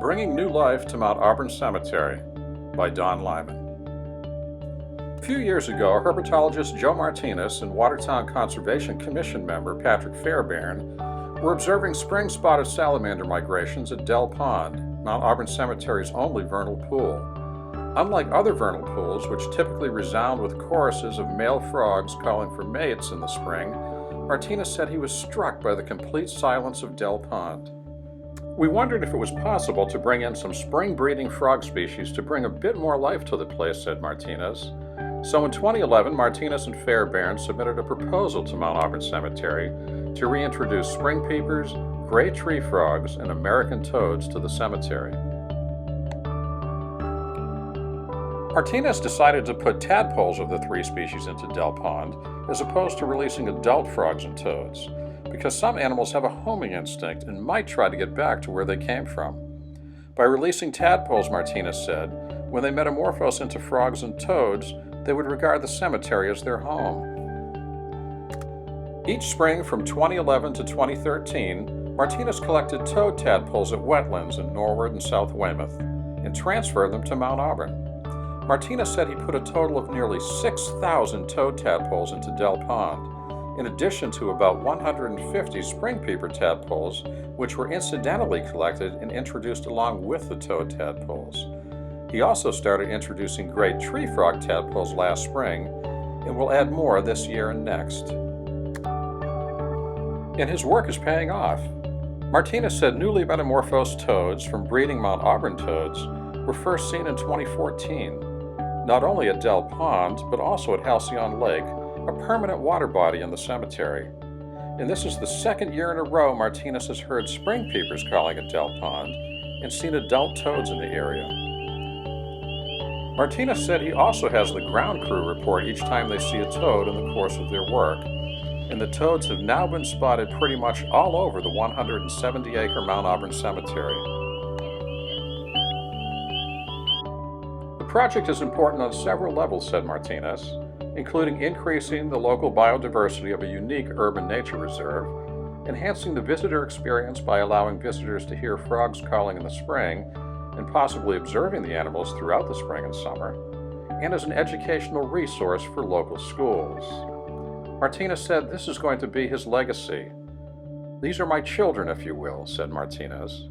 Bringing New Life to Mount Auburn Cemetery by Don Lyman. A few years ago, herpetologist Joe Martinez and Watertown Conservation Commission member Patrick Fairbairn were observing spring spotted salamander migrations at Dell Pond, Mount Auburn Cemetery's only vernal pool. Unlike other vernal pools, which typically resound with choruses of male frogs calling for mates in the spring, Martinez said he was struck by the complete silence of Dell Pond. We wondered if it was possible to bring in some spring-breeding frog species to bring a bit more life to the place, said Martinez. So in 2011, Martinez and Fairbairn submitted a proposal to Mount Auburn Cemetery to reintroduce spring peepers, gray tree frogs, and American toads to the cemetery. Martinez decided to put tadpoles of the three species into Dell Pond as opposed to releasing adult frogs and toads, because some animals have a homing instinct and might try to get back to where they came from. By releasing tadpoles, Martinez said, when they metamorphose into frogs and toads, they would regard the cemetery as their home. Each spring from 2011 to 2013, Martinez collected toad tadpoles at wetlands in Norwood and South Weymouth and transferred them to Mount Auburn. Martinez said he put a total of nearly 6,000 toad tadpoles into Dell Pond, in addition to about 150 spring peeper tadpoles, which were incidentally collected and introduced along with the toad tadpoles. He also started introducing great tree frog tadpoles last spring, and will add more this year and next. And his work is paying off. Martinez said newly metamorphosed toads from breeding Mount Auburn toads were first seen in 2014, not only at Dell Pond, but also at Halcyon Lake, a permanent water body in the cemetery. And this is the second year in a row Martinez has heard spring peepers calling at Dell Pond and seen adult toads in the area. Martinez said he also has the ground crew report each time they see a toad in the course of their work, and the toads have now been spotted pretty much all over the 170-acre Mount Auburn Cemetery. The project is important on several levels, said Martinez, including increasing the local biodiversity of a unique urban nature reserve, enhancing the visitor experience by allowing visitors to hear frogs calling in the spring and possibly observing the animals throughout the spring and summer, and as an educational resource for local schools. Martinez said this is going to be his legacy. "These are my children, if you will," said Martinez.